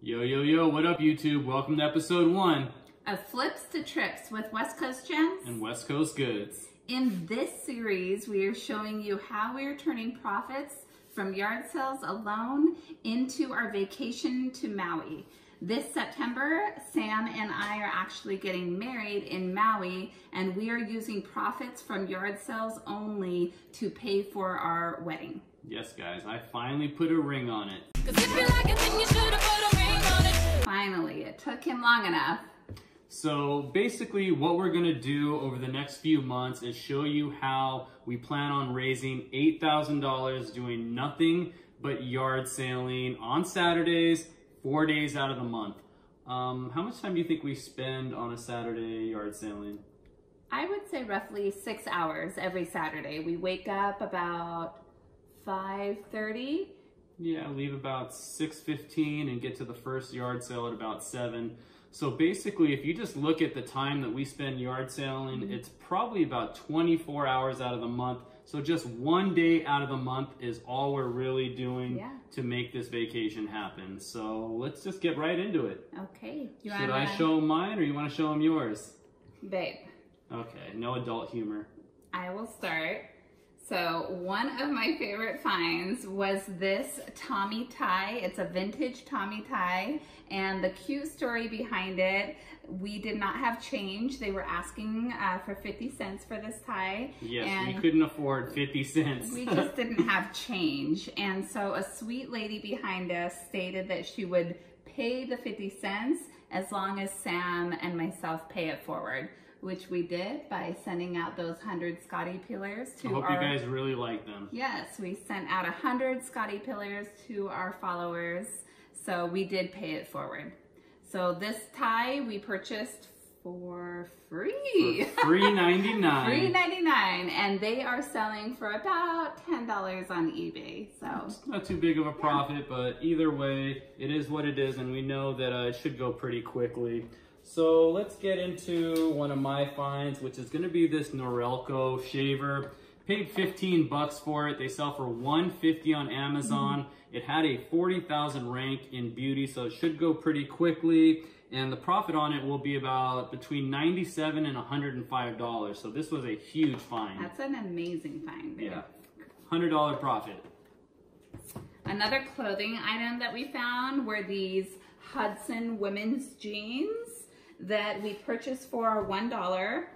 Yo, yo, yo, what up YouTube? Welcome to episode 1 of Flipz to Tripz with West Coast Gems and West Coast Goods. In this series, we are showing you how we are turning profits from yard sales alone into our vacation to Maui. This September, Sam and I are actually getting married in Maui, and we are using profits from yard sales only to pay for our wedding. Yes, guys, I finally put a ring on it. Finally, it took him long enough. So basically what we're gonna do over the next few months is show you how we plan on raising $8,000 doing nothing but yard sailing on Saturdays, 4 days out of the month. How much time do you think we spend on a Saturday yard sailing? I would say roughly 6 hours every Saturday. We wake up about 5:30. Yeah, leave about 6:15 and get to the first yard sale at about 7. So basically, if you just look at the time that we spend yard sailing, it's probably about 24 hours out of the month. So just 1 day out of the month is all we're really doing to make this vacation happen. So let's just get right into it. Okay. Should I show them mine or you want to show them yours? Babe. Okay, no adult humor. I will start. So one of my favorite finds was this Tommy tie. It's a vintage Tommy tie, and the cute story behind it, we did not have change. They were asking for 50 cents for this tie. Yes, and we couldn't afford 50 cents. We just didn't have change. And so a sweet lady behind us stated that she would pay the 50 cents as long as Sam and myself pay it forward, which we did by sending out those 100 Scotty peelers to I hope you guys really like them. Yes, we sent out 100 Scotty peelers to our followers, so we did pay it forward. So this tie we purchased for free. For $3.99. $3.99, and they are selling for about $10 on eBay. So it's not too big of a profit, but either way, it is what it is, and we know that it should go pretty quickly. So let's get into one of my finds, which is gonna be this Norelco shaver. Paid 15 bucks for it. They sell for $150 on Amazon. It had a 40,000 rank in beauty, so it should go pretty quickly. And the profit on it will be about between $97 and $105. So this was a huge find. That's an amazing find, babe. Yeah, $100 profit. Another clothing item that we found were these Hudson women's jeans that we purchased for $1.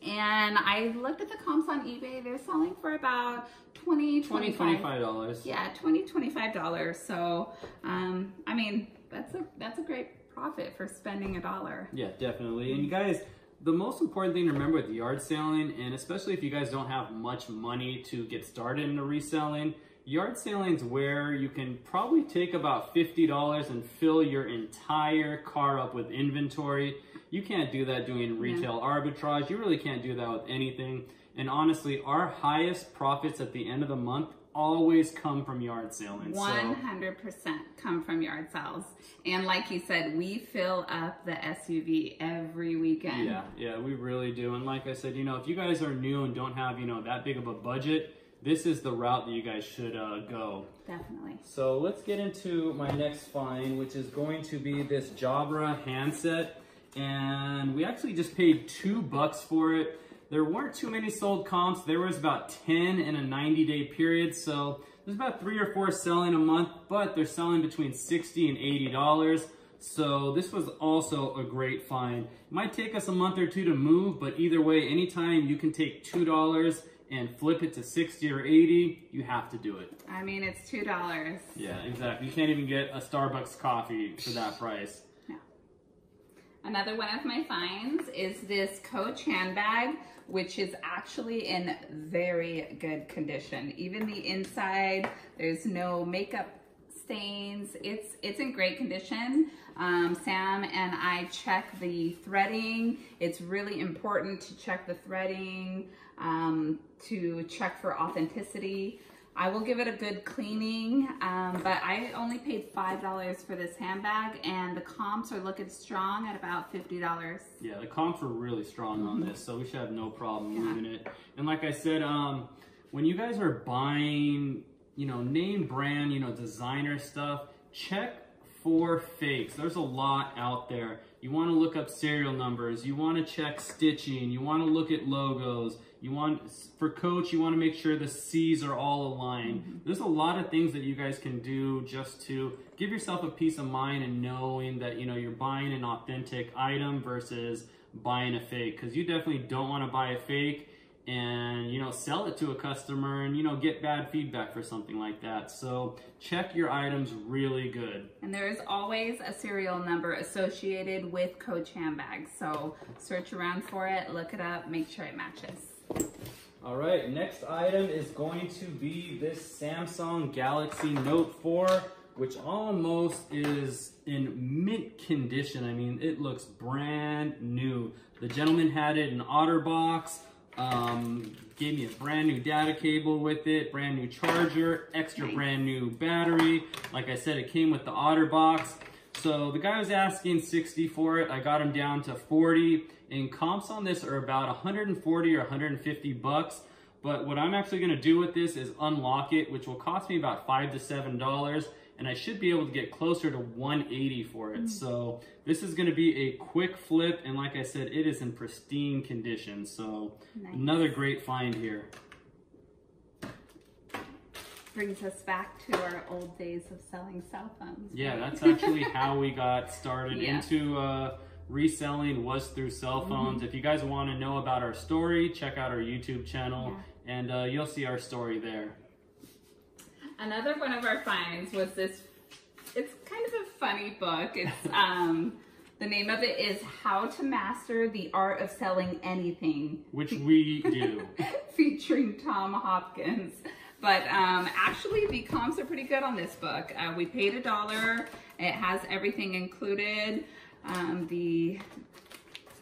And I looked at the comps on eBay. They're selling for about $25. Yeah, $25. So, I mean, that's a great profit for spending $1. Yeah, definitely. And you guys, the most important thing to remember with yard selling, and especially if you guys don't have much money to get started into reselling, yard selling is where you can probably take about $50 and fill your entire car up with inventory. You can't do that doing retail arbitrage. You really can't do that with anything. And honestly, our highest profits at the end of the month always come from yard selling. 100% come from yard sales. And like you said, we fill up the SUV every weekend. Yeah, we really do. And like I said, you know, if you guys are new and don't have, you know, that big of a budget, this is the route that you guys should go. Definitely. So let's get into my next find, which is going to be this Jabra handset. And we actually just paid 2 bucks for it. There weren't too many sold comps. There was about 10 in a 90-day period. So there's about 3 or 4 selling a month, but they're selling between $60 and $80. So this was also a great find. It might take us a month or two to move, but either way, anytime you can take $2 and flip it to 60 or 80, you have to do it. I mean, it's $2. Yeah, exactly. You can't even get a Starbucks coffee for that price. No. Another one of my finds is this Coach handbag, which is actually in very good condition. Even the inside, there's no makeup stains. It's in great condition. Sam and I check the threading. It's really important to check the threading, to check for authenticity. I will give it a good cleaning, but I only paid $5 for this handbag, and the comps are looking strong at about $50. Yeah, the comps are really strong on this, so we should have no problem moving it. And like I said, when you guys are buying, you know, name brand, you know, designer stuff, check for fakes. There's a lot out there. You want to look up serial numbers. You want to check stitching. You want to look at logos. For Coach, you want to make sure the C's are all aligned. There's a lot of things that you guys can do just to give yourself a peace of mind and knowing that, you know, you're buying an authentic item versus buying a fake. Because you definitely don't want to buy a fake and, you know, sell it to a customer and, you know, get bad feedback for something like that. So check your items really good. And there is always a serial number associated with Coach handbags. So search around for it, look it up, make sure it matches. All right, next item is going to be this Samsung Galaxy Note 4, which almost is in mint condition. I mean, it looks brand new. The gentleman had it in OtterBox. Gave me a brand new data cable with it, brand new charger, extra brand new battery. Like I said, it came with the OtterBox. So the guy was asking 60 for it. I got him down to 40. And comps on this are about 140 or 150 bucks. But what I'm actually gonna do with this is unlock it, which will cost me about $5 to $7. And I should be able to get closer to 180 for it. So this is gonna be a quick flip, and like I said, it is in pristine condition. So another great find here. Brings us back to our old days of selling cell phones. Yeah, that's actually how we got started into reselling, was through cell phones. If you guys wanna know about our story, check out our YouTube channel, and you'll see our story there. Another one of our finds was this, it's kind of a funny book. It's, the name of it is How to Master the Art of Selling Anything. Which we do. Featuring Tom Hopkins. But actually the comps are pretty good on this book. We paid $1. It has everything included.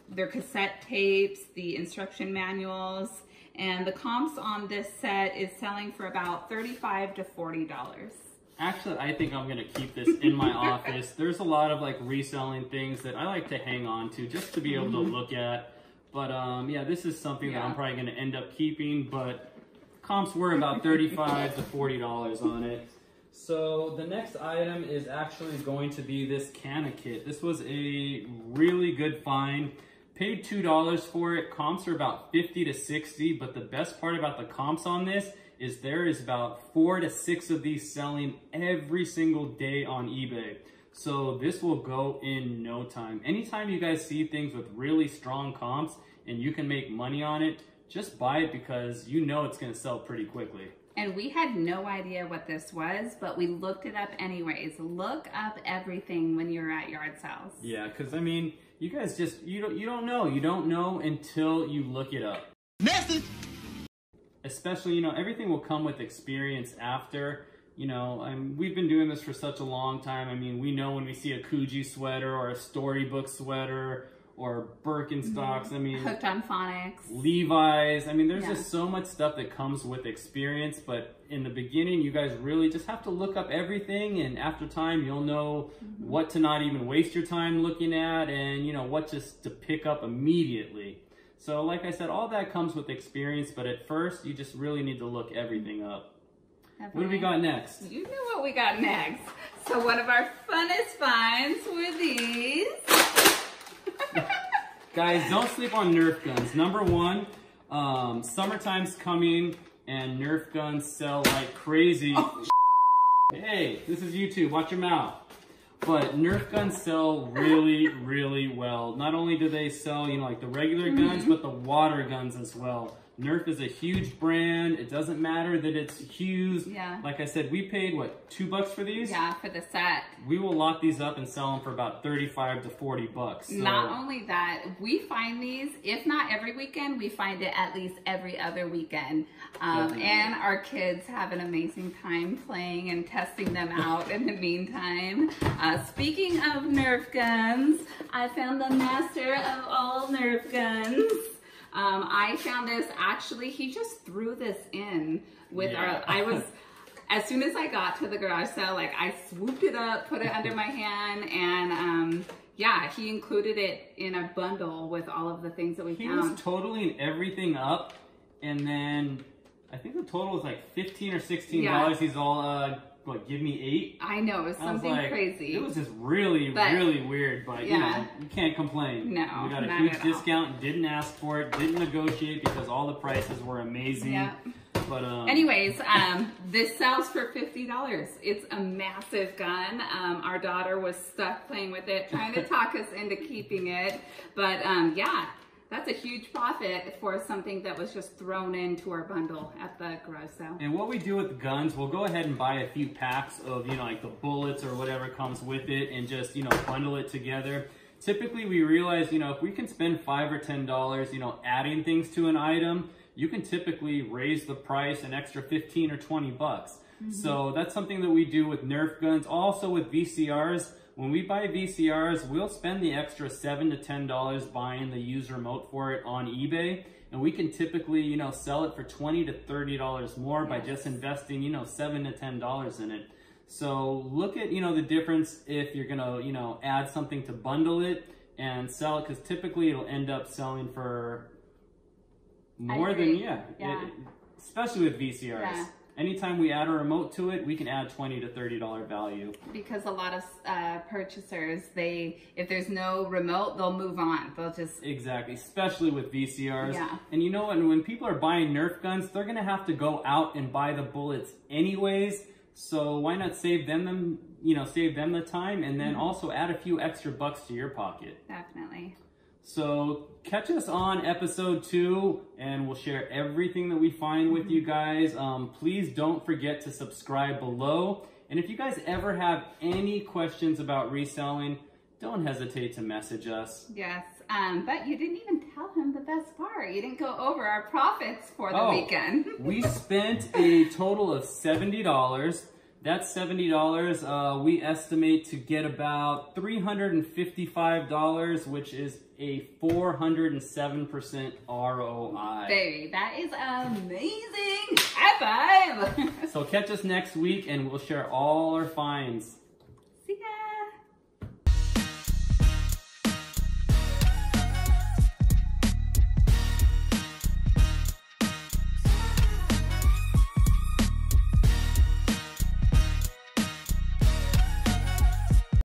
Their cassette tapes, the instruction manuals. And the comps on this set is selling for about $35 to $40. Actually, I think I'm gonna keep this in my office. There's a lot of like reselling things that I like to hang on to just to be able to look at. But yeah, this is something that I'm probably gonna end up keeping, but comps were about $35 to $40 on it. So the next item is actually going to be this Canna kit. This was a really good find. Paid $2 for it. Comps are about 50 to 60, but the best part about the comps on this is there is about 4 to 6 of these selling every single day on eBay. So this will go in no time. Anytime you guys see things with really strong comps and you can make money on it, just buy it because you know it's gonna sell pretty quickly. And we had no idea what this was, but we looked it up anyways. Look up everything when you're at yard sales. Yeah, because I mean, you guys just, you don't know. You don't know until you look it up. Nasty! Especially, you know, everything will come with experience after. You know, we've been doing this for such a long time. I mean, we know when we see a Coogee sweater or a Storybook sweater or Birkenstocks, I mean, Hooked on Phonics, Levi's. I mean, there's just so much stuff that comes with experience, but in the beginning, you guys really just have to look up everything, and after time, you'll know what to not even waste your time looking at, and you know, what just to pick up immediately. So like I said, all that comes with experience, but at first, you just really need to look everything up. What do we got next? You know what we got next. So one of our funnest finds were these. Guys, don't sleep on Nerf guns. Number one, summertime's coming and Nerf guns sell like crazy. Oh, hey, this is YouTube, watch your mouth. But Nerf guns sell really, really well. Not only do they sell, you know, like the regular guns, but the water guns as well. Nerf is a huge brand. It doesn't matter that it's huge. Yeah. Like I said, we paid, what, $2 for these? Yeah, for the set. We will lock these up and sell them for about 35 to 40 bucks. So. Not only that, we find these, if not every weekend, we find it at least every other weekend. And our kids have an amazing time playing and testing them out in the meantime. Speaking of Nerf guns, I found the master of all Nerf guns. I found this, actually, he just threw this in with as soon as I got to the garage sale, like I swooped it up, put it under my hand, and yeah, he included it in a bundle with all of the things that we found. He was totaling everything up, and then I think the total was like $15 or $16. Yeah. He's all, what, give me 8? I know, it was something crazy. It was just really weird, but you know, you can't complain. No, we got a not huge at all. discount, didn't ask for it, didn't negotiate because all the prices were amazing. Yeah. But anyways, this sells for $50. It's a massive gun. Our daughter was stuck playing with it, trying to talk us into keeping it. But yeah, that's a huge profit for something that was just thrown into our bundle at the garage sale. And what we do with the guns, we'll go ahead and buy a few packs of, you know, like the bullets or whatever comes with it and just, you know, bundle it together. Typically, we realize, you know, if we can spend $5 or $10, you know, adding things to an item, you can typically raise the price an extra 15 or 20 bucks. So that's something that we do with Nerf guns. Also with VCRs, when we buy VCRs, we'll spend the extra $7 to $10 buying the used remote for it on eBay. And we can typically, you know, sell it for $20 to $30 more by just investing, you know, $7 to $10 in it. So look at, you know, the difference if you're gonna, you know, add something to bundle it and sell it, because typically it'll end up selling for more than, especially with VCRs. Yeah. Anytime we add a remote to it, we can add $20 to $30 value. Because a lot of purchasers, if there's no remote, they'll move on. They'll just... Exactly, especially with VCRs. Yeah. And you know, and when people are buying Nerf guns, they're gonna have to go out and buy the bullets anyways. So why not save them, you know, save them the time and then also add a few extra bucks to your pocket. Definitely. So catch us on episode 2 and we'll share everything that we find with you guys. Please don't forget to subscribe below. And if you guys ever have any questions about reselling, don't hesitate to message us. Yes, but you didn't even tell him the best part. You didn't go over our profits for the weekend. We spent a total of $70. That $70, we estimate to get about $355, which is a 407% ROI. Baby, that is amazing. High five. So catch us next week and we'll share all our finds.